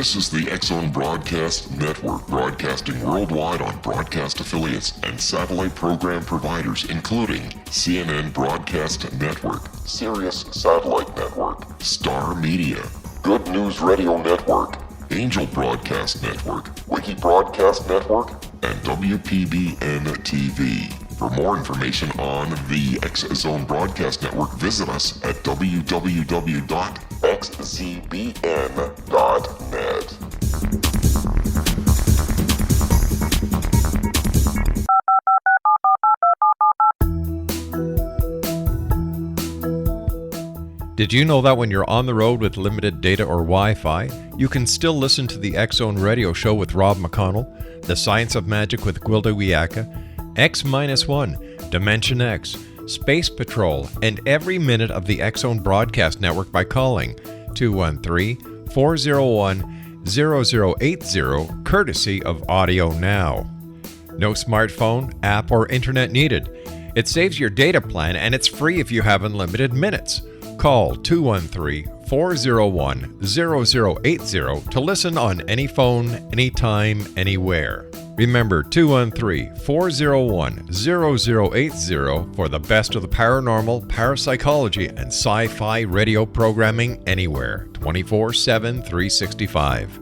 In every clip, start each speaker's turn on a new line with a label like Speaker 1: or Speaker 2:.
Speaker 1: This is the X-Zone Broadcast Network, broadcasting worldwide on broadcast affiliates and satellite program providers, including CNN Broadcast Network, Sirius Satellite Network, Star Media, Good News Radio Network, Angel Broadcast Network, Wiki Broadcast Network, and WPBN TV. For more information on the X-Zone Broadcast Network, visit us at www.xzbn.net.
Speaker 2: Did you know that when you're on the road with limited data or Wi-Fi, you can still listen to the X-Zone Radio Show with Rob McConnell, The Science of Magic with Gwilda Wiyaka, X-1, Dimension X, Space Patrol, and every minute of the X-Zone Broadcast Network by calling 213-401-0080, courtesy of Audio Now. No smartphone, app, or internet needed. It saves your data plan, and it's free if you have unlimited minutes. Call 213-401-0080 to listen on any phone, anytime, anywhere. Remember, 213-401-0080 for the best of the paranormal, parapsychology, and sci-fi radio programming anywhere, 24/7, 365.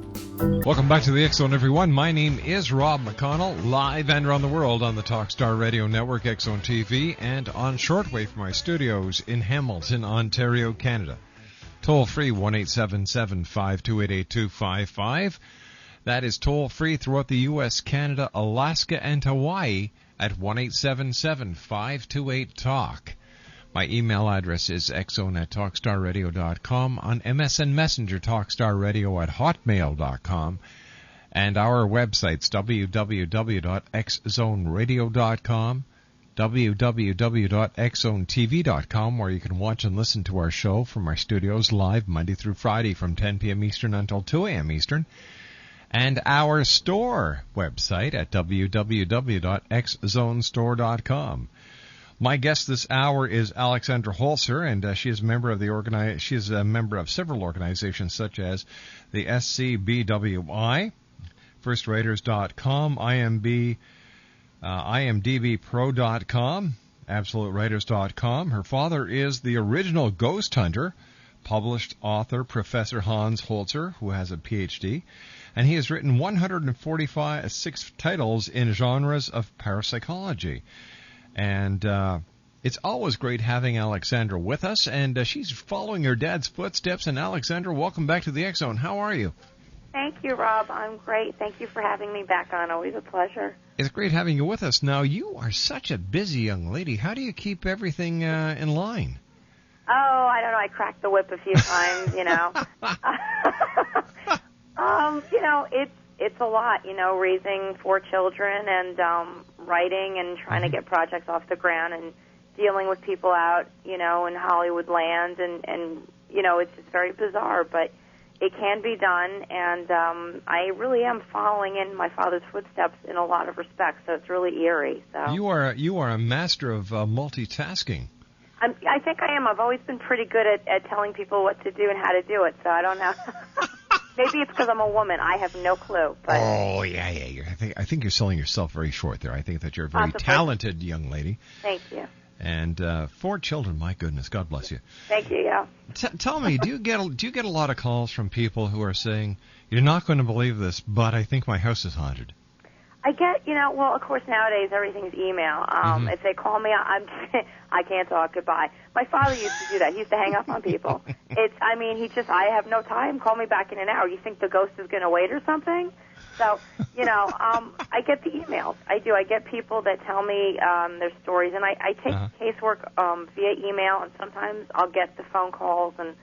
Speaker 3: Welcome back to the X-Zone, everyone. My name is Rob McConnell, live and around the world on the Talkstar Radio Network, X-Zone TV, and on shortwave from my studios in Hamilton, Ontario, Canada. Toll free 1-877-528-8255. That is toll free throughout the U.S., Canada, Alaska, and Hawaii at 1-877-528-TALK. My email address is xzone@talkstarradio.com, on MSN Messenger, talkstarradio@hotmail.com, and our websites, www.xzoneradio.com, www.xzonetv.com, where you can watch and listen to our show from our studios live Monday through Friday from 10 p.m. Eastern until 2 a.m. Eastern, and our store website at www.xzonestore.com. My guest this hour is Alexandra Holzer, and she is a member of she is a member of several organizations such as the SCBWI, FirstWriters.com, IMDbPro.com, AbsoluteWriters.com. Her father is the original ghost hunter, published author Professor Hans Holzer, who has a PhD, and he has written 146 titles in genres of parapsychology. And it's always great having Alexandra with us, and she's following her dad's footsteps. And Alexandra, welcome back to the X-Zone. How are you?
Speaker 4: Thank you, Rob. I'm great. Thank you for having me back on. Always a pleasure.
Speaker 3: It's great having you with us. Now, you are such a busy young lady. How do you keep everything in line?
Speaker 4: Oh, I don't know. I cracked the whip a few times, you know. It's a lot, raising 4 children and writing and trying to get projects off the ground and dealing with people out, in Hollywood land. And it's just very bizarre, but it can be done. And I really am following in my father's footsteps in a lot of respects, so it's really eerie. So
Speaker 3: you are a master of multitasking.
Speaker 4: I think I am. I've always been pretty good at telling people what to do and how to do it, so I don't know. Maybe it's because I'm a woman. I have no clue. But
Speaker 3: oh, yeah. I think you're selling yourself very short there. I think that you're a very talented young lady.
Speaker 4: Thank you.
Speaker 3: And 4 children, my goodness, God bless you.
Speaker 4: Thank you, yeah.
Speaker 3: Tell me, do you get a lot of calls from people who are saying, you're not going to believe this, but I think my house is haunted?
Speaker 4: I get, well, of course, nowadays everything's email. If they call me, I can't talk, goodbye. My father used to do that. He used to hang up on people. I have no time. Call me back in an hour. You think the ghost is going to wait or something? So, I get the emails. I do. I get people that tell me their stories, and I take casework via email, and sometimes I'll get the phone calls, and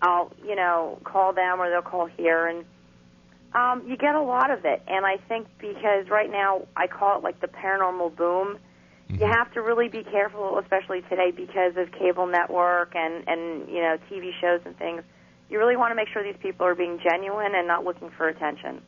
Speaker 4: I'll, call them, or they'll call here, and you get a lot of it. And I think because right now I call it like the paranormal boom, you have to really be careful, especially today because of cable network and TV shows and things. You really want to make sure these people are being genuine and not looking for attention.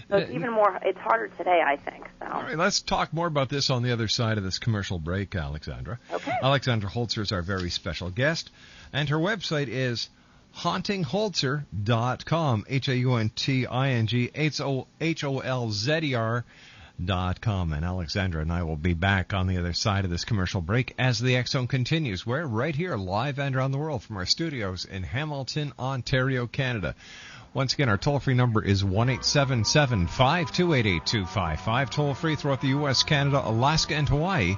Speaker 4: So it's even more, it's harder today, I think. So.
Speaker 3: All right, let's talk more about this on the other side of this commercial break, Alexandra.
Speaker 4: Okay.
Speaker 3: Alexandra Holzer is our very special guest, and her website is HauntingHolzer.com, HauntingHolzer.com. And Alexandra and I will be back on the other side of this commercial break as the X Zone continues. We're right here, live and around the world from our studios in Hamilton, Ontario, Canada. Once again, our toll-free number is 1-877-528-8255. Toll-free throughout the U.S., Canada, Alaska, and Hawaii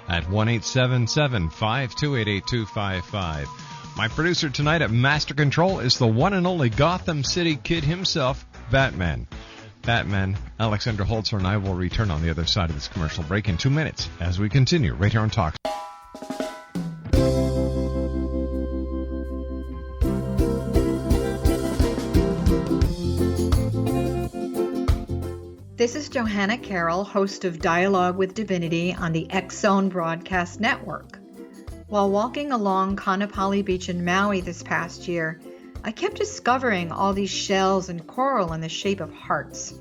Speaker 3: at 1-877-528-8255. My producer tonight at Master Control is the one and only Gotham City Kid himself, Batman. Alexandra Holzer and I will return on the other side of this commercial break in 2 minutes as we continue right here on Talk.
Speaker 5: This is Johanna Carroll, host of Dialogue with Divinity on the X Zone Broadcast Network. While walking along Kaanapali Beach in Maui this past year, I kept discovering all these shells and coral in the shape of hearts.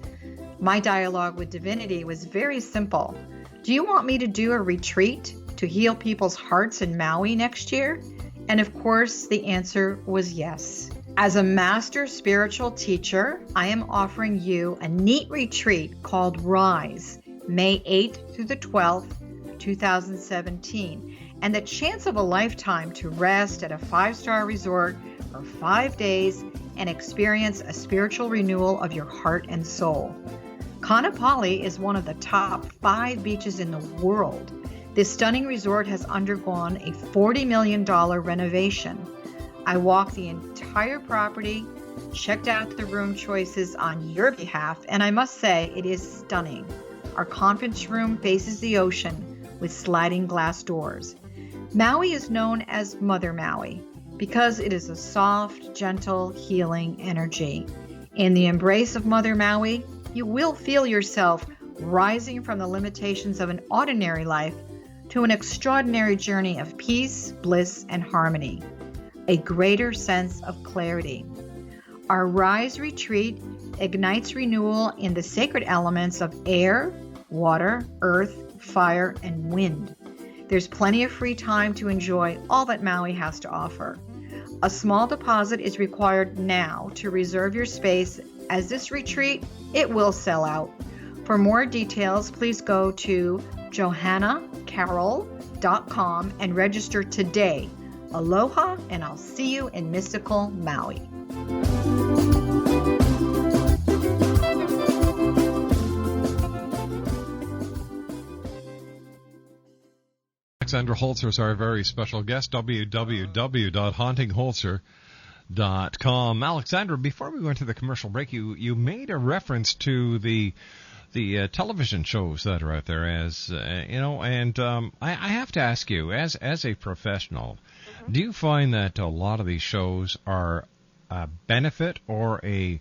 Speaker 5: My dialogue with Divinity was very simple. Do you want me to do a retreat to heal people's hearts in Maui next year? And of course, the answer was yes. As a master spiritual teacher, I am offering you a neat retreat called Rise, May 8th through the 12th, 2017, and the chance of a lifetime to rest at a 5-star resort for 5 days and experience a spiritual renewal of your heart and soul. Kaanapali is one of the top 5 beaches in the world. This stunning resort has undergone a $40 million renovation. I walked the entire property, checked out the room choices on your behalf, and I must say it is stunning. Our conference room faces the ocean with sliding glass doors. Maui is known as Mother Maui because it is a soft, gentle, healing energy. In the embrace of Mother Maui, you will feel yourself rising from the limitations of an ordinary life to an extraordinary journey of peace, bliss, and harmony. A greater sense of clarity. Our Rise retreat ignites renewal in the sacred elements of air, water, earth, fire, and wind. There's plenty of free time to enjoy all that Maui has to offer. A small deposit is required now to reserve your space, as this retreat, it will sell out. For more details, please go to johannacarroll.com and register today. Aloha, and I'll see you in mystical Maui.
Speaker 3: Alexandra Holzer is our very special guest, www.hauntingholzer.com. Alexandra, before we went to the commercial break, you made a reference to the television shows that are out there, as and I have to ask you, as a professional, do you find that a lot of these shows are a benefit or a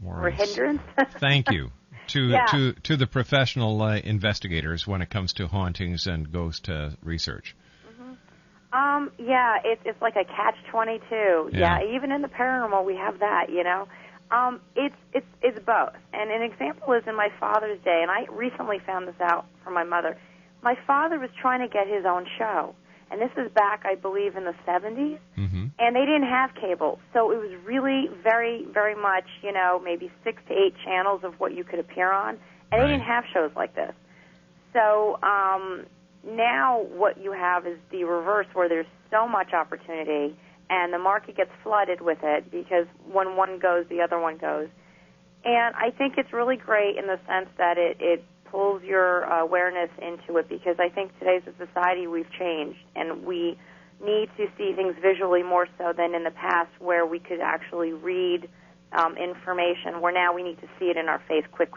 Speaker 4: hindrance?
Speaker 3: Thank you. To the professional investigators when it comes to hauntings and ghost research.
Speaker 4: It's like a catch-22. Yeah, even in the paranormal we have that. It's both. And an example is in my father's day, and I recently found this out from my mother. My father was trying to get his own show, and this is back, I believe, in the 70s, and they didn't have cable, so it was really very, very much, maybe 6 to 8 channels of what you could appear on, and they didn't have shows like this. So now what you have is the reverse, where there's so much opportunity, and the market gets flooded with it, because when one goes, the other one goes. And I think it's really great in the sense that it pulls your awareness into it, because I think today's society we've changed, and we need to see things visually more so than in the past, where we could actually read information, where now we need to see it in our face quick.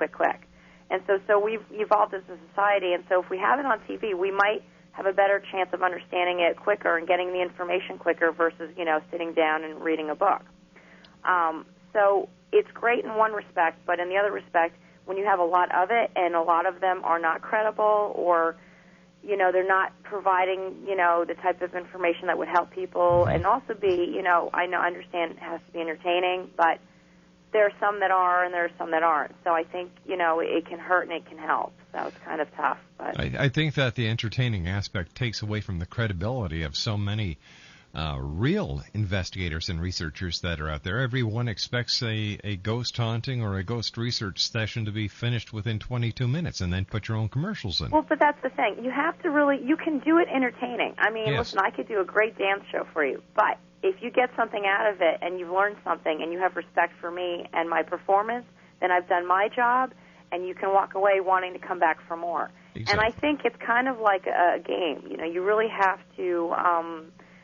Speaker 4: And so we've evolved as a society, and so if we have it on TV, we might have a better chance of understanding it quicker and getting the information quicker versus, sitting down and reading a book. So it's great in one respect, but in the other respect, when you have a lot of it and a lot of them are not credible, or, they're not providing, the type of information that would help people, and also be, I understand it has to be entertaining, but there are some that are and there are some that aren't. So I think, it can hurt and it can help. So it's kind of tough. But
Speaker 3: I think that the entertaining aspect takes away from the credibility of so many real investigators and researchers that are out there. Everyone expects a ghost haunting or a ghost research session to be finished within 22 minutes and then put your own commercials in.
Speaker 4: Well, but that's the thing. You have to really, you can do it entertaining. I mean,
Speaker 3: Yes.
Speaker 4: listen, I could do a great dance show for you, but if you get something out of it and you've learned something and you have respect for me and my performance, then I've done my job, and you can walk away wanting to come back for more.
Speaker 3: Exactly.
Speaker 4: And I think it's kind of like a game. You know, you really have to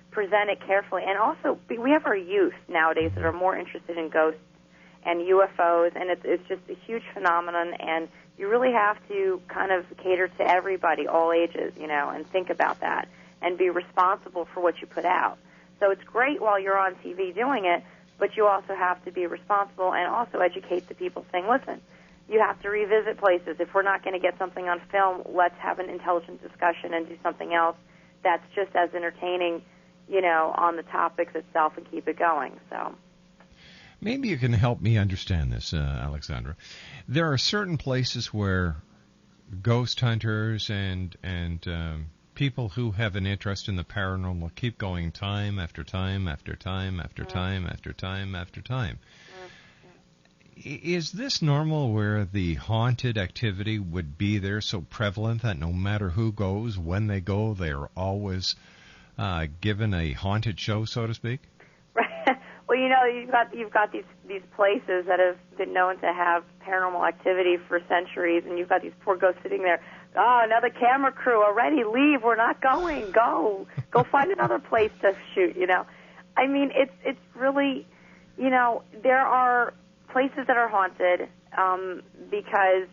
Speaker 4: present it carefully. And also, we have our youth nowadays that are more interested in ghosts and UFOs, and it's just a huge phenomenon, and you really have to kind of cater to everybody, all ages, you know, and think about that and be responsible for what you put out. So it's great while you're on TV doing it, but you also have to be responsible and also educate the people saying, listen, you have to revisit places. If we're not going to get something on film, let's have an intelligent discussion and do something else that's just as entertaining, you know, on the topics itself and keep it going. So
Speaker 3: Maybe you can help me understand this, Alexandra. There are certain places where ghost hunters and people who have an interest in the paranormal keep going time after time after time after time after time after time. Is this normal where the haunted activity would be there so prevalent that no matter who goes, when they go, they're always given a haunted show, so to speak?
Speaker 4: Right. Well, you know, you've got these places that have been known to have paranormal activity for centuries, and you've got these poor ghosts sitting there. Oh, another camera crew already. Leave. We're not going. Go find another place to shoot. You know, I mean, it's really, you know, there are places that are haunted because,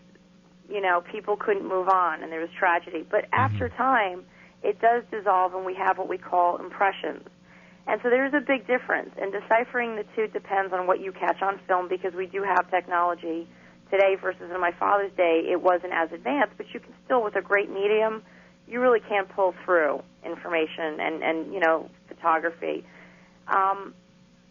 Speaker 4: you know, people couldn't move on and there was tragedy. But after time, it does dissolve and we have what we call impressions. And so there's a big difference. And deciphering the two depends on what you catch on film, because we do have technology today versus in my father's day. It wasn't as advanced, but you can still, with a great medium, you really can pull through information and you know, photography.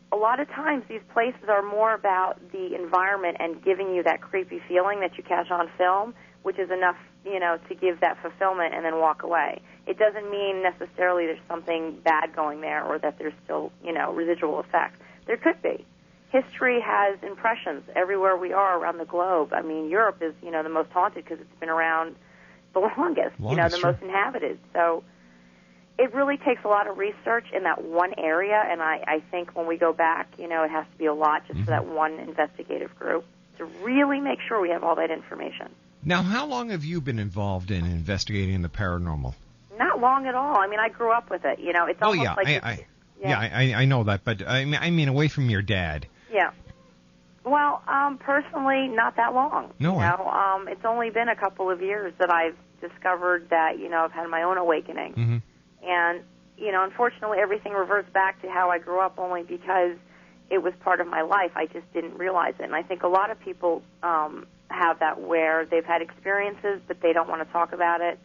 Speaker 4: A lot of times these places are more about the environment and giving you that creepy feeling that you catch on film, which is enough, you know, to give that fulfillment and then walk away. It doesn't mean necessarily there's something bad going there or that there's still, you know, residual effects. There could be. History has impressions everywhere we are around the globe. I mean, Europe is, you know, the most haunted because it's been around the longest, you know, the most inhabited. So it really takes a lot of research in that one area, and I think when we go back, you know, it has to be a lot just for that one investigative group to really make sure we have all that information.
Speaker 3: Now, how long have you been involved in investigating the paranormal?
Speaker 4: Not long at all. I mean, I grew up with it. You know, it's almost like
Speaker 3: I know that, but I mean, away from your dad.
Speaker 4: Yeah. Well, personally, not that long.
Speaker 3: No way.
Speaker 4: You know, it's only been a couple of years that I've discovered that, you know, I've had my own awakening.
Speaker 3: Mm-hmm.
Speaker 4: And, you know, unfortunately, everything reverts back to how I grew up only because it was part of my life. I just didn't realize it. And I think a lot of people have that, where they've had experiences, but they don't want to talk about it.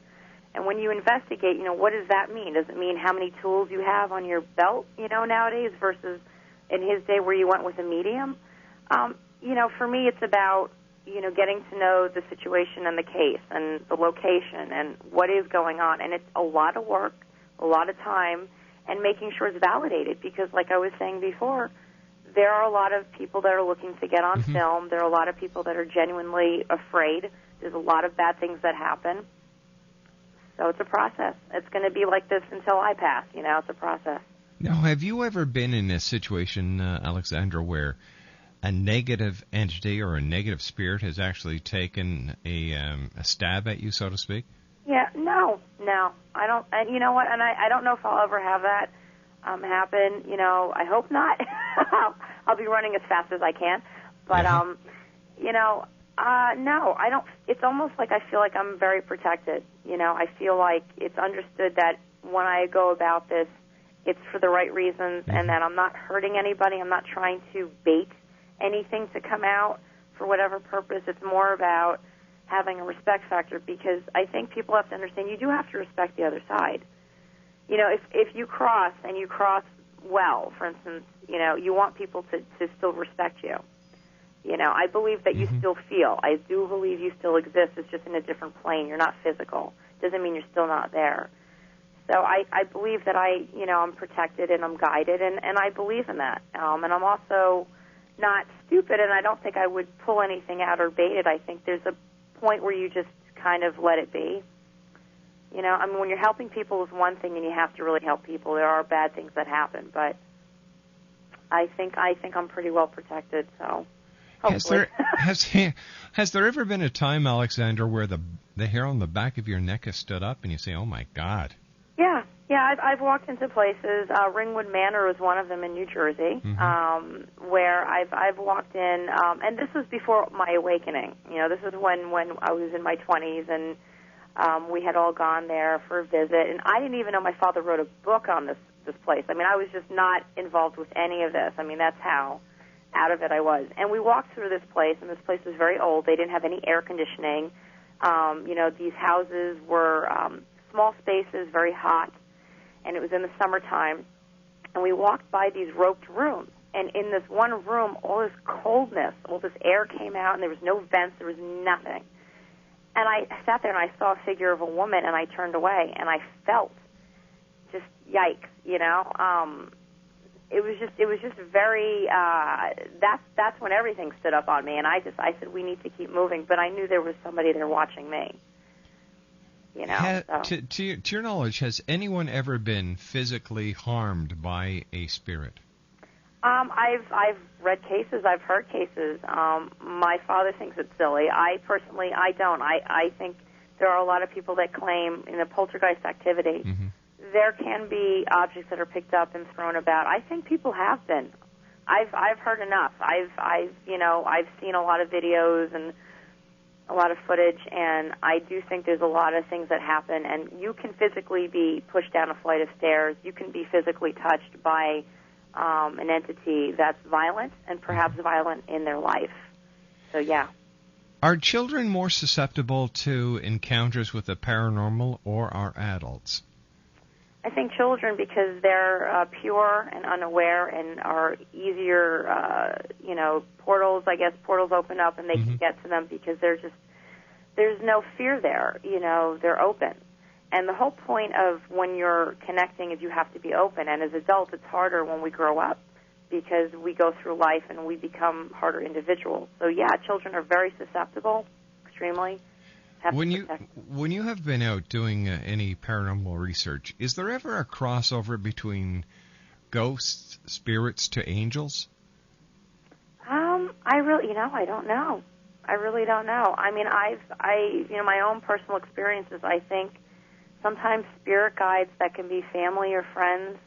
Speaker 4: And when you investigate, you know, what does that mean? Does it mean how many tools you have on your belt, you know, nowadays versus in his day where you went with a medium? You know, for me, it's about, you know, getting to know the situation and the case and the location and what is going on. And it's a lot of work, a lot of time, and making sure it's validated, because like I was saying before, there are a lot of people that are looking to get on film. There are a lot of people that are genuinely afraid. There's a lot of bad things that happen. So it's a process. It's going to be like this until I pass, you know, it's a process.
Speaker 3: Now, have you ever been in a situation, Alexandra, where a negative entity or a negative spirit has actually taken a stab at you, so to speak?
Speaker 4: Yeah, no, I don't. And you know what? And I don't know if I'll ever have that happen. You know, I hope not. I'll be running as fast as I can. But you know, no, I don't. It's almost like I feel like I'm very protected. You know, I feel like it's understood that when I go about this, it's for the right reasons, and that I'm not hurting anybody. I'm not trying to bait anything to come out for whatever purpose. It's more about having a respect factor, because I think people have to understand you do have to respect the other side. You know, if you cross and you cross well, for instance, you know, you want people to still respect you. You know, I believe that you still feel. I do believe you still exist. It's just in a different plane. You're not physical. Doesn't mean you're still not there. So I believe that I'm protected and I'm guided, and I believe in that. And I'm also not stupid, and I don't think I would pull anything out or bait it. I think there's a point where you just kind of let it be. I mean, when you're helping people is one thing, and you have to really help people. There are bad things that happen, but I think I'm pretty well protected. So hopefully.
Speaker 3: Has there ever been a time, Alexandra, where the hair on the back of your neck has stood up, and you say, "Oh my God"?
Speaker 4: Yeah. I've walked into places. Ringwood Manor was one of them in New Jersey, where I've walked in, and this was before my awakening. This is when I was in my 20s, and we had all gone there for a visit, and I didn't even know my father wrote a book on this place. I mean, I was just not involved with any of this. I mean, that's how out of it I was. And we walked through this place, and this place was very old. They didn't have any air conditioning. These houses were small spaces, very hot, and it was in the summertime. And we walked by these roped rooms, and in this one room, all this coldness, all this air came out, and there was no vents, there was nothing. And I sat there, and I saw a figure of a woman, and I turned away, and I felt just yikes, It was just very. That's when everything stood up on me, and I said we need to keep moving. But I knew there was somebody there watching me.
Speaker 3: To your knowledge, has anyone ever been physically harmed by a spirit?
Speaker 4: I've read cases. I've heard cases. My father thinks it's silly. I don't. I think there are a lot of people that claim in the poltergeist activity. Mm-hmm. There can be objects that are picked up and thrown about. I think people have been. I've heard enough. I've seen a lot of videos and a lot of footage, and I do think there's a lot of things that happen. And you can physically be pushed down a flight of stairs. You can be physically touched by an entity that's violent and perhaps violent in their life. So yeah.
Speaker 3: Are children more susceptible to encounters with the paranormal, or are adults?
Speaker 4: I think children, because they're pure and unaware and are easier, portals, I guess, portals open up and they can get to them because there's no fear there, they're open. And the whole point of when you're connecting is you have to be open. And as adults, it's harder when we grow up because we go through life and we become harder individuals. So, yeah, children are very susceptible, extremely.
Speaker 3: When you have been out doing any paranormal research, is there ever a crossover between ghosts, spirits, to angels?
Speaker 4: I don't know. I really don't know. I mean, my own personal experiences, I think sometimes spirit guides that can be family or friends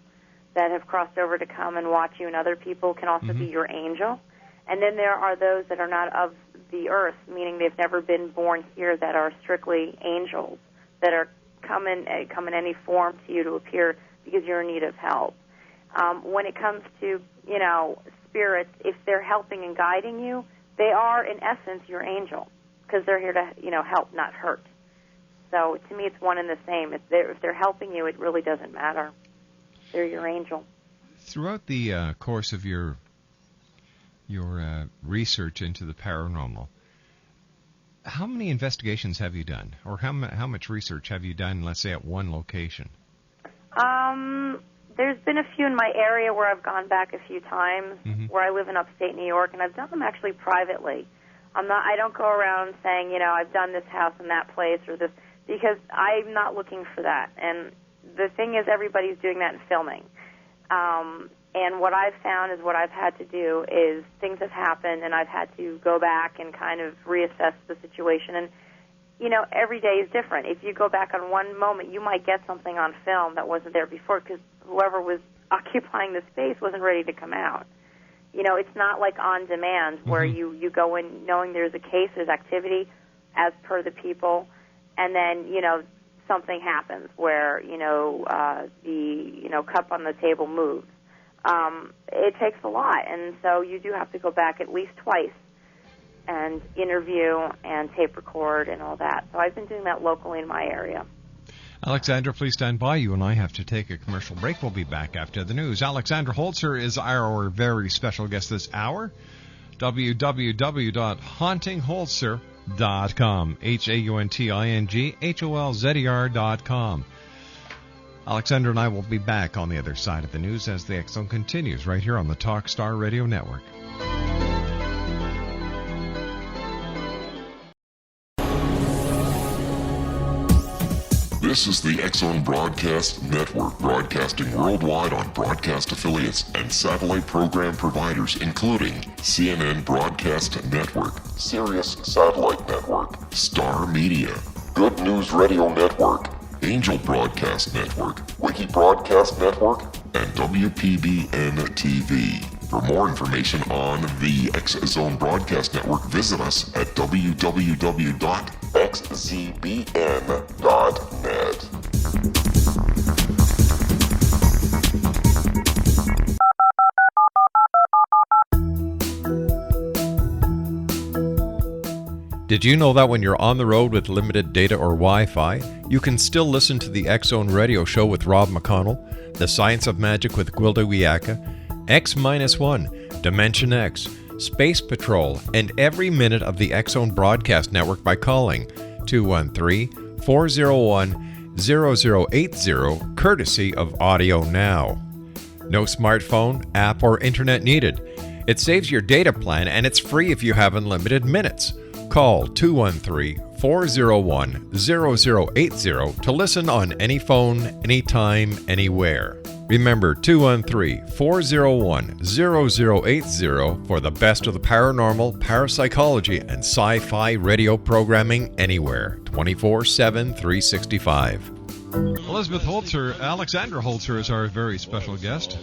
Speaker 4: that have crossed over to come and watch you and other people can also be your angel. And then there are those that are not of the earth, meaning they've never been born here, that are strictly angels, that are come in any form to you to appear because you're in need of help. When it comes to, spirits, if they're helping and guiding you, they are, in essence, your angel because they're here to, help, not hurt. So to me, it's one and the same. If they're helping you, it really doesn't matter. They're your angel.
Speaker 3: Throughout the course of your research into the paranormal, how many investigations have you done, or how much research have you done, let's say, at one location?
Speaker 4: There's been a few in my area where I've gone back a few times, where I live in upstate New York, and I've done them actually privately. I don't go around saying, I've done this house in that place or this, because I'm not looking for that. And the thing is, everybody's doing that in filming. And what I've found is what I've had to do is things have happened, and I've had to go back and kind of reassess the situation. And, every day is different. If you go back on one moment, you might get something on film that wasn't there before because whoever was occupying the space wasn't ready to come out. It's not like on demand where you go in knowing there's a case, there's activity as per the people, and then, something happens where, the cup on the table moves. It takes a lot, and so you do have to go back at least twice and interview and tape record and all that. So I've been doing that locally in my area.
Speaker 3: Alexandra, please stand by. You and I have to take a commercial break. We'll be back after the news. Alexandra Holzer is our very special guest this hour. www.hauntingholzer.com. HAUNTINGHOLZER.com. Alexandra and I will be back on the other side of the news as the X Zone continues right here on the Talkstar Radio Network.
Speaker 1: This is the X Zone Broadcast Network, broadcasting worldwide on broadcast affiliates and satellite program providers, including CNN Broadcast Network, Sirius Satellite Network, Star Media, Good News Radio Network, Angel Broadcast Network, Wiki Broadcast Network, and WPBN TV. For more information on the X Zone Broadcast Network, visit us at www.xzbn.net.
Speaker 2: Did you know that when you're on the road with limited data or Wi-Fi, you can still listen to the X Zone Radio Show with Rob McConnell, The Science of Magic with Gwilda Wiyaka, X-1, Dimension X, Space Patrol, and every minute of the X Zone Broadcast Network by calling 213-401-0080, courtesy of Audio Now. No smartphone, app, or internet needed. It saves your data plan and it's free if you have unlimited minutes. Call 213-401-0080 to listen on any phone, anytime, anywhere. Remember 213-401-0080 for the best of the paranormal, parapsychology, and sci-fi radio programming anywhere, 24/7, 365.
Speaker 3: Elizabeth Holzer, Alexandra Holzer is our very special guest.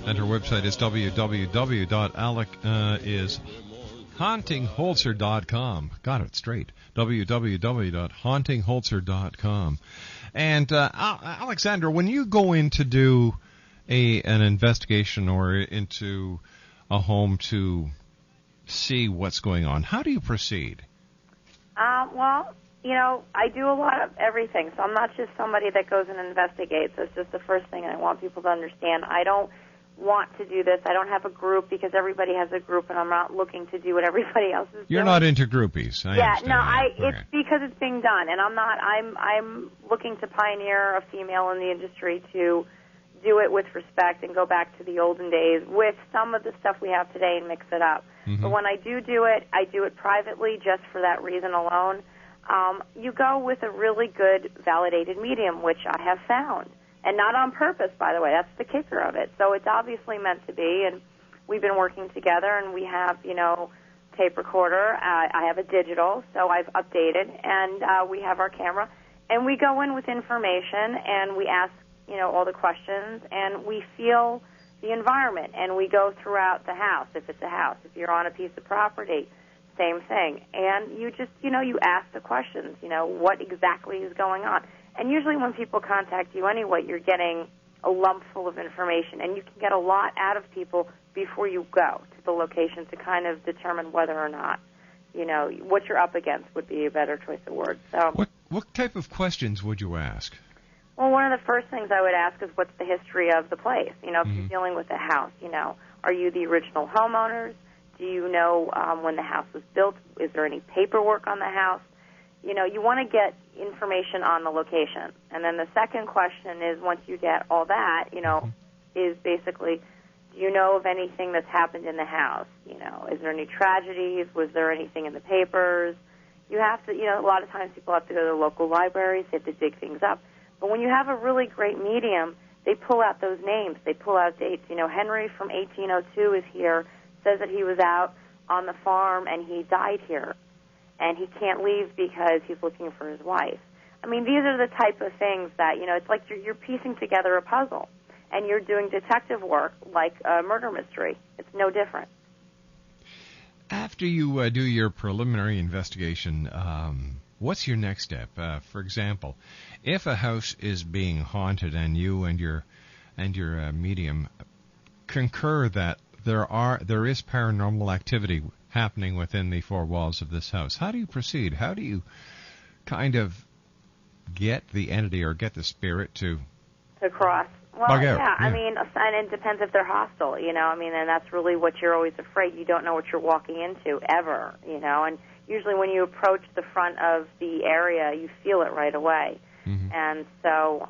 Speaker 3: And her website is www.hauntingholzer.com. Got it straight. www.hauntingholzer.com. And Alexandra, when you go in to do an investigation or into a home to see what's going on, how do you proceed?
Speaker 4: Well, I do a lot of everything, so I'm not just somebody that goes and investigates. That's just the first thing I want people to understand. I don't want to do this. I don't have a group because everybody has a group, and I'm not looking to do what everybody else is doing.
Speaker 3: You're not into groupies.
Speaker 4: It's because it's being done, and I'm looking to pioneer a female in the industry to do it with respect and go back to the olden days with some of the stuff we have today and mix it up. Mm-hmm. But when I do it, I do it privately just for that reason alone. You go with a really good validated medium, which I have found. And not on purpose, by the way. That's the kicker of it. So it's obviously meant to be, and we've been working together, and we have, tape recorder. I have a digital, so I've updated, and we have our camera. And we go in with information, and we ask, all the questions, and we feel the environment, and we go throughout the house, if it's a house. If you're on a piece of property, same thing. And you just, you ask the questions, what exactly is going on. And usually when people contact you anyway, you're getting a lump full of information, and you can get a lot out of people before you go to the location to kind of determine whether or not, what you're up against would be a better choice of words. So,
Speaker 3: what type of questions would you ask?
Speaker 4: Well, one of the first things I would ask is what's the history of the place? If you're dealing with a house, are you the original homeowners? Do you know when the house was built? Is there any paperwork on the house? You want to get information on the location. And then the second question is, once you get all that, is basically, do you know of anything that's happened in the house? Is there any tragedies? Was there anything in the papers? You have to, a lot of times people have to go to the local libraries, they have to dig things up. But when you have a really great medium, they pull out those names. They pull out dates. Henry from 1802 is here, says that he was out on the farm and he died here. And he can't leave because he's looking for his wife. I mean, these are the type of things that, it's like you're piecing together a puzzle, and you're doing detective work like a murder mystery. It's no different.
Speaker 3: After you do your preliminary investigation, what's your next step? For example, if a house is being haunted and you and your medium concur that there is paranormal activity happening within the four walls of this house, how do you proceed? How do you kind of get the entity or get the spirit to
Speaker 4: cross? Well,
Speaker 3: bug out?
Speaker 4: Yeah, I mean, and it depends if they're hostile, and that's really what you're always afraid. You don't know what you're walking into, ever, and usually when you approach the front of the area, you feel it right away. And so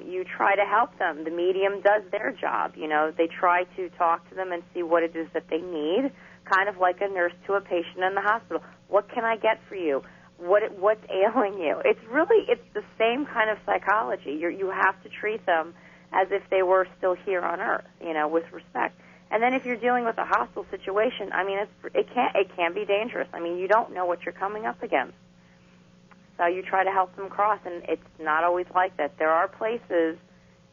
Speaker 4: you try to help them. The medium does their job. They try to talk to them and see what it is that they need, kind of like a nurse to a patient in the hospital. What can I get for you? What's ailing you? It's the same kind of psychology. You have to treat them as if they were still here on Earth, with respect. And then if you're dealing with a hostile situation, I mean, it can be dangerous. I mean, you don't know what you're coming up against. So you try to help them cross, and it's not always like that. There are places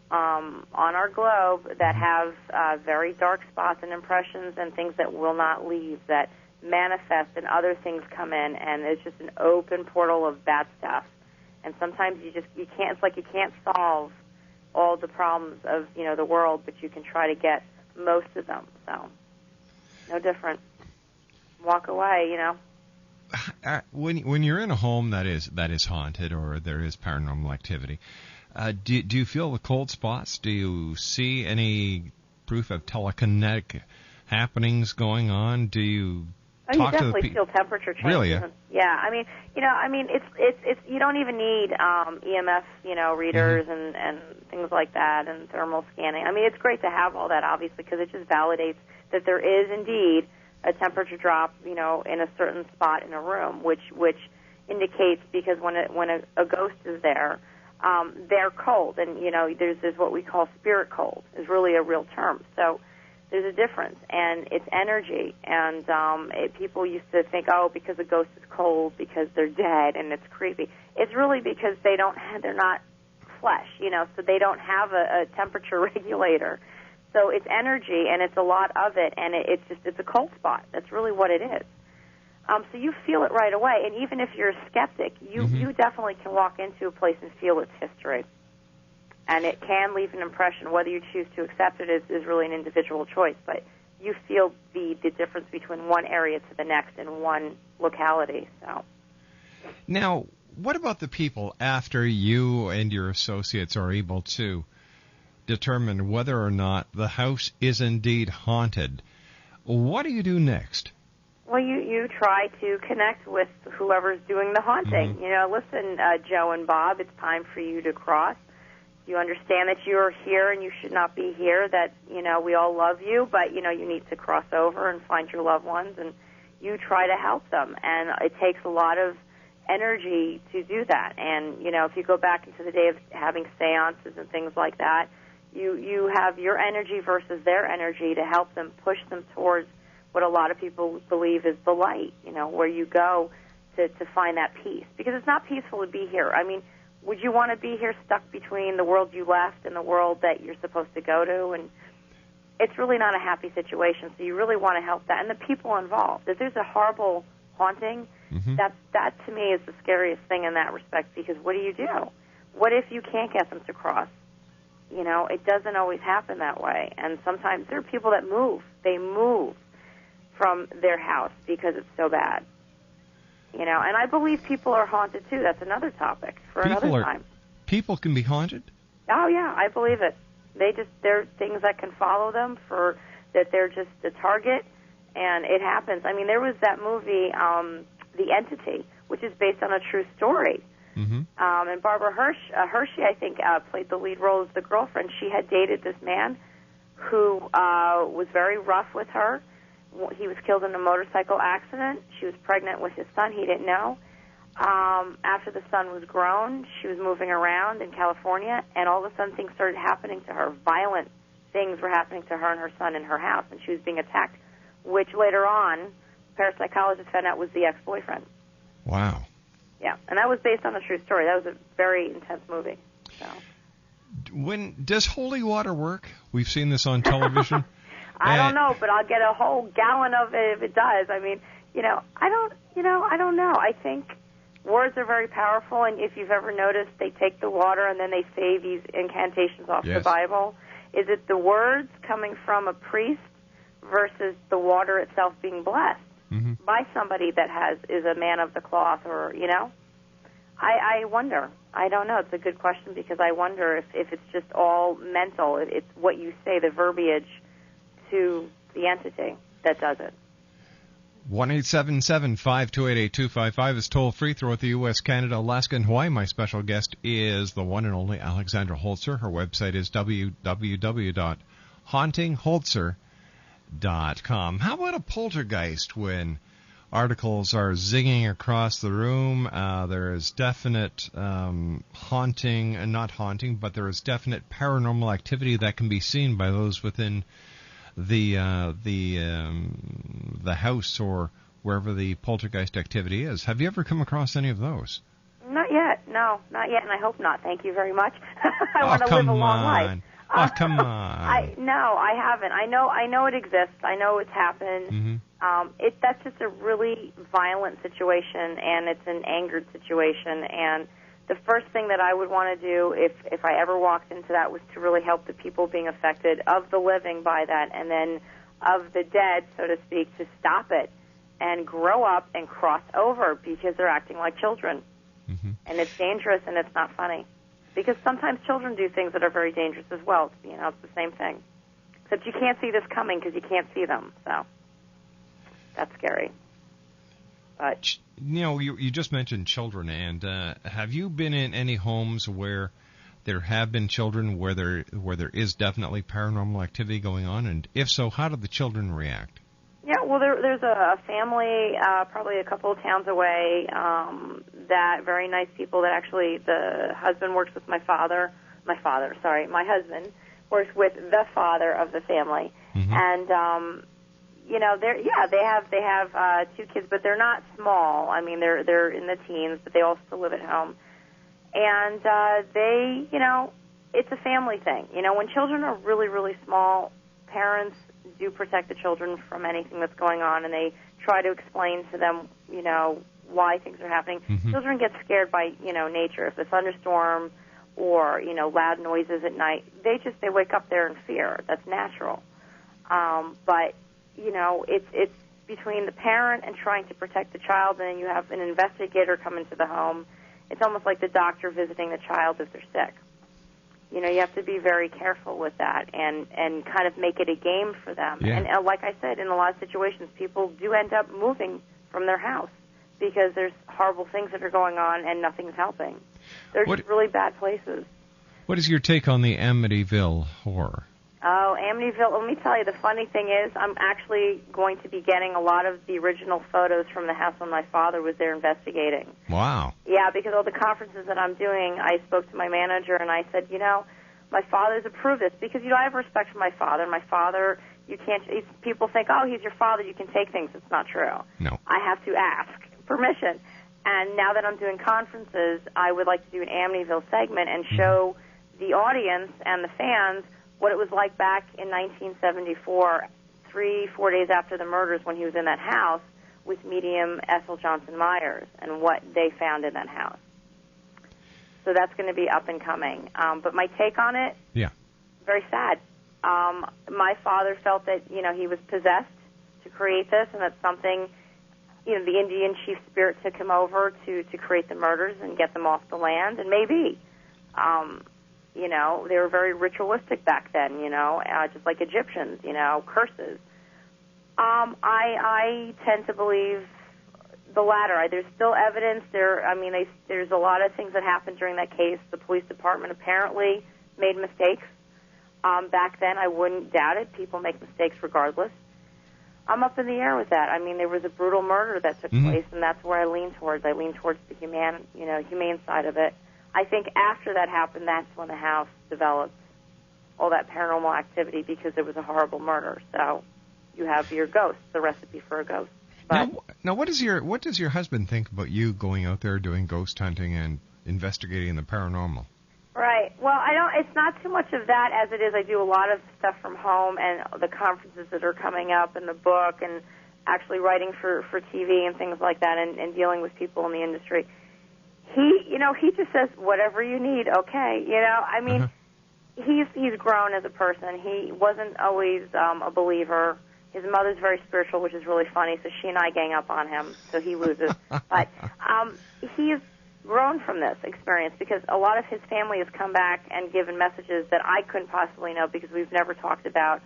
Speaker 4: on our globe that have very dark spots and impressions and things that will not leave, that manifest, and other things come in, and it's just an open portal of bad stuff. And sometimes you can't. It's like you can't solve all the problems of the world, but you can try to get most of them. So no different. Walk away,
Speaker 3: When you're in a home that is haunted or there is paranormal activity, do you feel the cold spots? Do you see any proof of telekinetic happenings going on? Do you talk
Speaker 4: you
Speaker 3: to the
Speaker 4: definitely feel temperature changes.
Speaker 3: Really?
Speaker 4: Yeah. I mean, it's you don't even need EMF, readers and things like that, and thermal scanning. I mean, it's great to have all that, obviously, because it just validates that there is indeed a temperature drop, in a certain spot in a room, which indicates, because when a ghost is there, they're cold, and there's what we call spirit cold, is really a real term. So there's a difference, and it's energy. And people used to think, because a ghost is cold because they're dead and it's creepy. It's really because they're not flesh, so they don't have a temperature regulator. So it's energy, and it's a lot of it, and it's a cold spot. That's really what it is. So you feel it right away, and even if you're a skeptic, you definitely can walk into a place and feel its history. And it can leave an impression. Whether you choose to accept it is really an individual choice, but you feel the difference between one area to the next in one locality. So
Speaker 3: now, what about the people after you and your associates are able to determine whether or not the house is indeed haunted? What do you do next?
Speaker 4: Well, you try to connect with whoever's doing the haunting. Listen, Joe and Bob, it's time for you to cross. You understand that you are here and you should not be here, that, we all love you, but, you need to cross over and find your loved ones, and you try to help them. And it takes a lot of energy to do that. And, if you go back into the day of having seances and things like that, you have your energy versus their energy to help them, push them towards what a lot of people believe is the light, where you go to find that peace. Because it's not peaceful to be here. I mean, would you want to be here stuck between the world you left and the world that you're supposed to go to? And it's really not a happy situation, so you really want to help that. And the people involved. If there's a horrible haunting, that to me is the scariest thing in that respect, because what do you do? What if you can't get them to cross? It doesn't always happen that way. And sometimes there are people that move. They move from their house because it's so bad. And I believe people are haunted, too. That's another topic for another time.
Speaker 3: People can be haunted?
Speaker 4: Oh, yeah, I believe it. There are things that can follow them, that they're just a target, and it happens. I mean, there was that movie, The Entity, which is based on a true story. And Barbara Hershey, I think, played the lead role as the girlfriend. She had dated this man who was very rough with her. He was killed in a motorcycle accident. She was pregnant with his son. He didn't know. After the son was grown, she was moving around in California, and all of a sudden things started happening to her. Violent things were happening to her and her son in her house, and she was being attacked, which later on, parapsychologists found out was the ex-boyfriend.
Speaker 3: Wow.
Speaker 4: Yeah, and that was based on a true story. That was a very intense movie. So.
Speaker 3: Does holy water work? We've seen this on television.
Speaker 4: I don't know, but I'll get a whole gallon of it if it does. I mean, I don't know. I think words are very powerful, and if you've ever noticed, they take the water and then they say these incantations off the Bible. Is it the words coming from a priest versus the water itself being blessed by somebody that is a man of the cloth, or, I wonder. I don't know. It's a good question, because I wonder if it's just all mental. It's what you say, the verbiage to the entity that does it.
Speaker 3: 1-877-528-8255 is toll-free throughout the U.S., Canada, Alaska, and Hawaii. My special guest is the one and only Alexandra Holzer. Her website is www.hauntingholzer.com. How about a poltergeist when articles are zinging across the room? There is definite not haunting, but there is definite paranormal activity that can be seen by those within the house or wherever the poltergeist activity is. Have you ever come across any of those?
Speaker 4: Not yet. No, not yet, and I hope not. Thank you very much. I want to live a long life.
Speaker 3: Oh, come on.
Speaker 4: I haven't. I know it exists. I know it's happened.
Speaker 3: Mm-hmm.
Speaker 4: That's just a really violent situation, and it's an angered situation. And the first thing that I would want to do if I ever walked into that was to really help the people being affected, of the living by that, and then of the dead, so to speak, to stop it and grow up and cross over, because they're acting like children.
Speaker 3: Mm-hmm.
Speaker 4: And it's dangerous, and it's not funny. Because sometimes children do things that are very dangerous as well. It's the same thing. Except you can't see this coming because you can't see them. So that's scary. But
Speaker 3: you just mentioned children, and have you been in any homes where there have been children where there is definitely paranormal activity going on? And if so, how do the children react?
Speaker 4: Yeah, well, there's a family probably a couple of towns away, that very nice people that actually the husband works with my husband works with the father of the family.
Speaker 3: Mm-hmm.
Speaker 4: And, they have 2 kids, but they're not small. I mean, they're in the teens, but they all still live at home. And it's a family thing. When children are really, really small, parents do protect the children from anything that's going on, and they try to explain to them, why things are happening.
Speaker 3: Mm-hmm.
Speaker 4: Children get scared by, nature. If a thunderstorm or, loud noises at night, they wake up there in fear. That's natural. But, it's between the parent and trying to protect the child, and then you have an investigator come into the home. It's almost like the doctor visiting the child if they're sick. You have to be very careful with that and kind of make it a game for them.
Speaker 3: Yeah.
Speaker 4: And like I said, in a lot of situations, people do end up moving from their house because there's horrible things that are going on and nothing's helping. They're just really bad places.
Speaker 3: What is your take on the Amityville horror?
Speaker 4: Oh, Amityville, let me tell you, the funny thing is I'm actually going to be getting a lot of the original photos from the house when my father was there investigating.
Speaker 3: Wow.
Speaker 4: Yeah, because all the conferences that I'm doing, I spoke to my manager and I said, my father's approved this because, I have respect for my father. My father, people think, oh, he's your father, you can take things. It's not true.
Speaker 3: No.
Speaker 4: I have to ask permission. And now that I'm doing conferences, I would like to do an Amityville segment and show the audience and the fans what it was like back in 1974, 3-4 days after the murders when he was in that house with medium Ethel Johnson Myers and what they found in that house. So that's going to be up and coming. But my take on it, very sad. My father felt that, he was possessed to create this, and that's something, the Indian chief spirit took him over to create the murders and get them off the land, and maybe. They were very ritualistic back then, just like Egyptians, curses. I tend to believe the latter. There's still evidence. There's a lot of things that happened during that case. The police department apparently made mistakes. Back then, I wouldn't doubt it. People make mistakes regardless. I'm up in the air with that. There was a brutal murder that took place, and that's where I lean towards. I lean towards the humane side of it. I think after that happened, that's when the house developed all that paranormal activity because it was a horrible murder. So you have your ghost, the recipe for a ghost. But
Speaker 3: now, what does your husband think about you going out there doing ghost hunting and investigating the paranormal?
Speaker 4: Right. Well, it's not too much of that as it is. I do a lot of stuff from home and the conferences that are coming up and the book and actually writing for TV and things like that and dealing with people in the industry. He just says, whatever you need, okay. He's grown as a person. He wasn't always a believer. His mother's very spiritual, which is really funny, so she and I gang up on him, so he loses. But he's grown from this experience because a lot of his family has come back and given messages that I couldn't possibly know because we've never talked about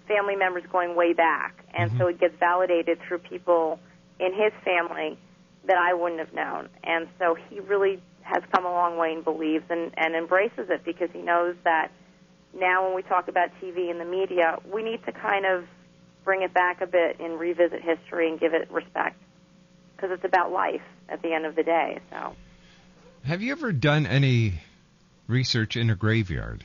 Speaker 4: family members going way back. And so it gets validated through people in his family that I wouldn't have known. And so he really has come a long way and believes and embraces it, because he knows that now when we talk about TV and the media, we need to kind of bring it back a bit and revisit history and give it respect, because it's about life at the end of the day. So,
Speaker 3: have you ever done any research in a graveyard?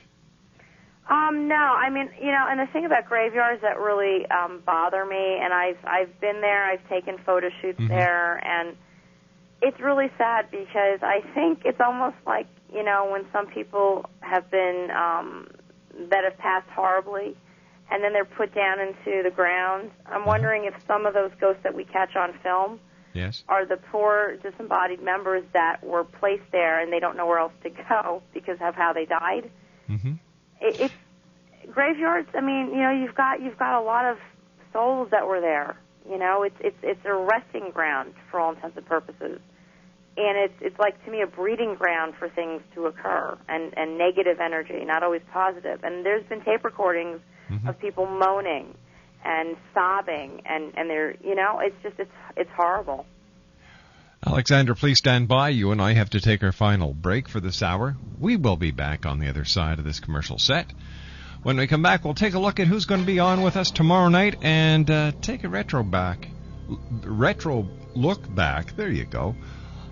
Speaker 4: No. I mean, and the thing about graveyards that really bother me, and I've been there, I've taken photo shoots there, and it's really sad, because I think it's almost like, when some people have been, that have passed horribly, and then they're put down into the ground. I'm wondering if some of those ghosts that we catch on film are the poor disembodied members that were placed there, and they don't know where else to go because of how they died. It's graveyards. I mean, you've got a lot of souls that were there. It's a resting ground for all intents and purposes, and it's like, to me, a breeding ground for things to occur, and negative energy, not always positive. And there's been tape recordings of people moaning and sobbing, and they're, it's horrible.
Speaker 3: Alexandra, please stand by. You and I have to take our final break for this hour. We will be back on the other side of this commercial set. When we come back, we'll take a look at who's going to be on with us tomorrow night and take a retro look back, there you go,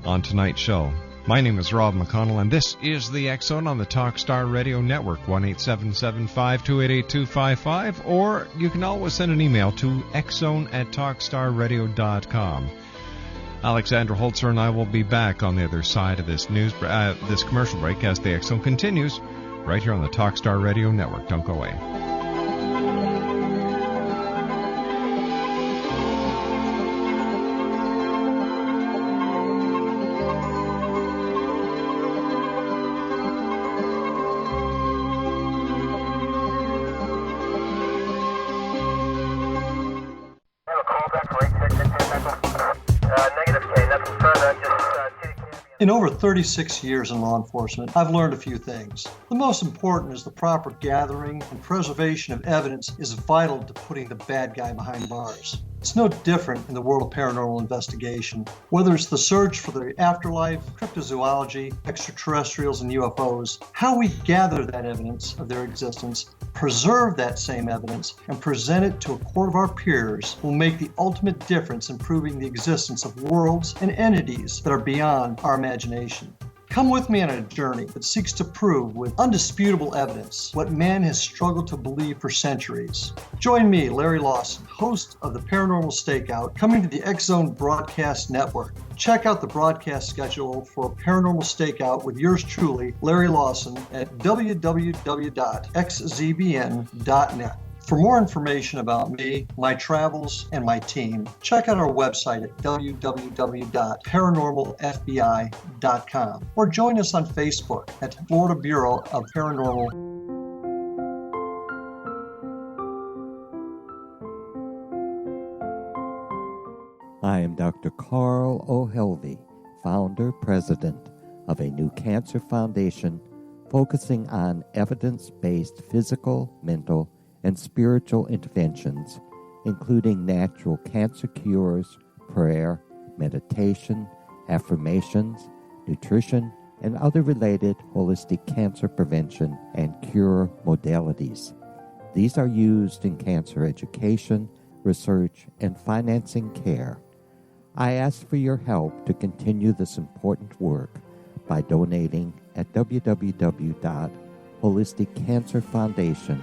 Speaker 3: on tonight's show. My name is Rob McConnell, and this is the X-Zone on the Talkstar Radio Network, 1-877-528-8255, or you can always send an email to xzone@talkstarradio.com. Alexandra Holzer and I will be back on the other side of this this commercial break as the X-Zone continues right here on the Talkstar Radio Network. Don't go away.
Speaker 6: In over 36 years in law enforcement, I've learned a few things. The most important is the proper gathering and preservation of evidence is vital to putting the bad guy behind bars. It's no different in the world of paranormal investigation. Whether it's the search for the afterlife, cryptozoology, extraterrestrials, and UFOs, how we gather that evidence of their existence, preserve that same evidence, and present it to a court of our peers will make the ultimate difference in proving the existence of worlds and entities that are beyond our imagination. Come with me on a journey that seeks to prove with undisputable evidence what man has struggled to believe for centuries. Join me, Larry Lawson, host of the Paranormal Stakeout, coming to the X-Zone Broadcast Network. Check out the broadcast schedule for Paranormal Stakeout with yours truly, Larry Lawson, at www.xzbn.net. For more information about me, my travels, and my team, check out our website at www.paranormalfbi.com or join us on Facebook at Florida Bureau of Paranormal.
Speaker 7: I am Dr. Carl O'Helvey, founder, president of a new cancer foundation focusing on evidence-based physical, mental, and spiritual interventions, including natural cancer cures, prayer, meditation, affirmations, nutrition, and other related holistic cancer prevention and cure modalities. These are used in cancer education, research, and financing care. I ask for your help to continue this important work by donating at www.holisticcancerfoundation.com.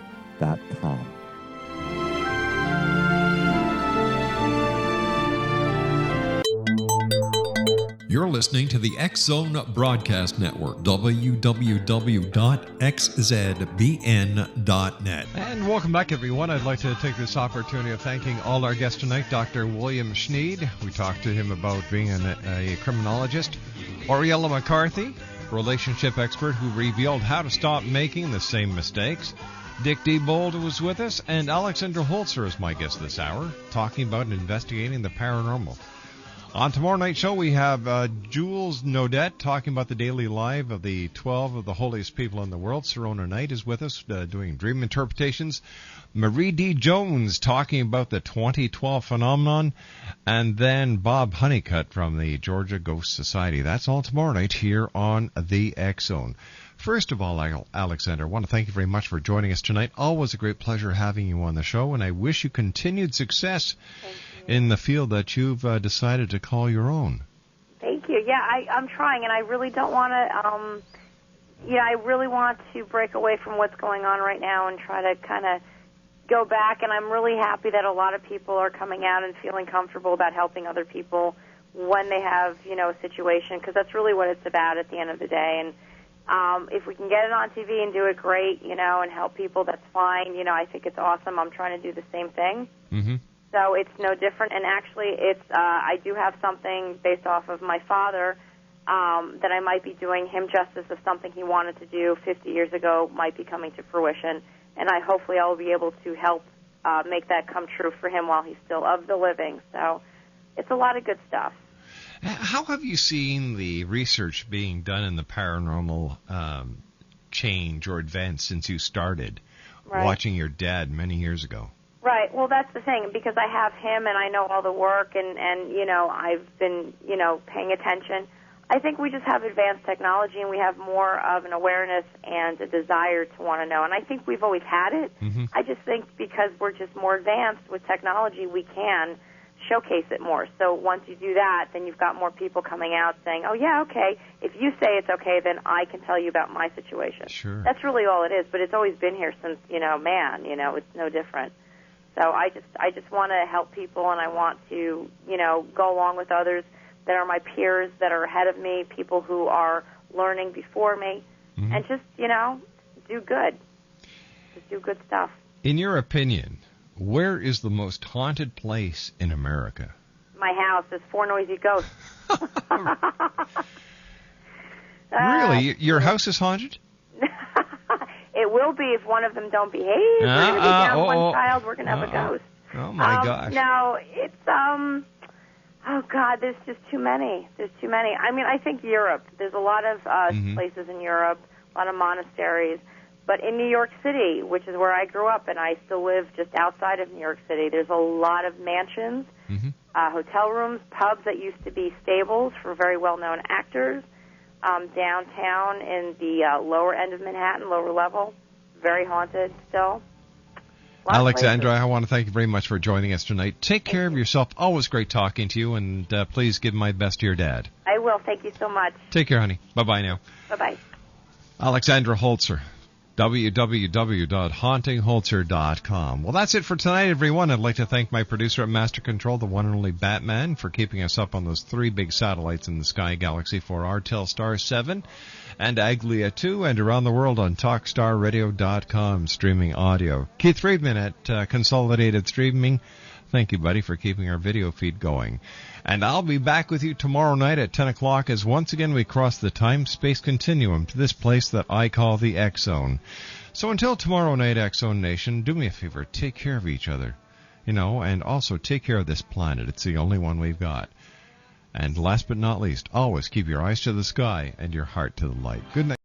Speaker 2: You're listening to the X-Zone Broadcast Network, www.xzbn.net.
Speaker 3: And welcome back, everyone. I'd like to take this opportunity of thanking all our guests tonight. Dr. William Schneed, we talked to him about being a criminologist. Oriella McCarthy, relationship expert who revealed how to stop making the same mistakes. Dick Diebold was with us, and Alexandra Holzer is my guest this hour, talking about investigating the paranormal. On tomorrow night's show, we have Jules Naudet talking about the daily life of the 12 of the holiest people in the world. Serona Knight is with us doing dream interpretations. Marie D. Jones talking about the 2012 phenomenon. And then Bob Honeycutt from the Georgia Ghost Society. That's all tomorrow night here on the X-Zone. First of all, Alexandra, I want to thank you very much for joining us tonight. Always a great pleasure having you on the show, and I wish you continued success in the field that you've decided to call your own.
Speaker 4: Thank you. Yeah, I'm trying, and I really don't want to, I really want to break away from what's going on right now and try to kind of go back, and I'm really happy that a lot of people are coming out and feeling comfortable about helping other people when they have, a situation, because that's really what it's about at the end of the day. And if we can get it on TV and do it great, and help people, that's fine. I think it's awesome. I'm trying to do the same thing.
Speaker 3: Mm-hmm.
Speaker 4: So it's no different. And actually, I do have something based off of my father that I might be doing him justice of something he wanted to do 50 years ago might be coming to fruition. And hopefully I will be able to help make that come true for him while he's still of the living. So it's a lot of good stuff.
Speaker 3: How have you seen the research being done in the paranormal change or advance since you started watching your dad many years ago?
Speaker 4: Right. Well, that's the thing, because I have him and I know all the work and I've been, paying attention. I think we just have advanced technology and we have more of an awareness and a desire to want to know. And I think we've always had it.
Speaker 3: Mm-hmm.
Speaker 4: I just think because we're just more advanced with technology, we can showcase it more. So once you do that, then you've got more people coming out saying, oh, yeah, okay, if you say it's okay, then I can tell you about my situation.
Speaker 3: Sure.
Speaker 4: That's really all it is, but it's always been here since, man, it's no different. So I just want to help people, and I want to, go along with others that are my peers, that are ahead of me, people who are learning before me,
Speaker 3: mm-hmm.
Speaker 4: and just, do good. Just do good stuff.
Speaker 3: In your opinion, where is the most haunted place in America?
Speaker 4: My house. There's 4 noisy ghosts.
Speaker 3: Really? Your house is haunted?
Speaker 4: It will be if one of them don't behave. We're going to be down one child. We're going to have a ghost.
Speaker 3: Oh, my gosh.
Speaker 4: No, it's, oh, God, there's just too many. There's too many. I mean, I think Europe. There's a lot of
Speaker 3: mm-hmm.
Speaker 4: places in Europe, a lot of monasteries. But in New York City, which is where I grew up, and I still live just outside of New York City, there's a lot of mansions,
Speaker 3: mm-hmm.
Speaker 4: Hotel rooms, pubs that used to be stables for very well-known actors, downtown in the lower end of Manhattan, lower level, very haunted still.
Speaker 3: Alexandra, I want to thank you very much for joining us tonight. Take care of yourself. Always great talking to you, and please give my best to your dad.
Speaker 4: I will. Thank you so much.
Speaker 3: Take care, honey. Bye-bye now.
Speaker 4: Bye-bye.
Speaker 3: Alexandra Holzer. www.hauntingholzer.com. Well, that's it for tonight, everyone. I'd like to thank my producer at Master Control, the one and only Batman, for keeping us up on those 3 big satellites in the sky galaxy for our Telstar 7 and Aglia 2, and around the world on TalkStarRadio.com, streaming audio. Keith Friedman at Consolidated Streaming. Thank you, buddy, for keeping our video feed going. And I'll be back with you tomorrow night at 10 o'clock as once again we cross the time-space continuum to this place that I call the X-Zone. So until tomorrow night, X-Zone Nation, do me a favor, take care of each other, and also take care of this planet. It's the only one we've got. And last but not least, always keep your eyes to the sky and your heart to the light. Good night.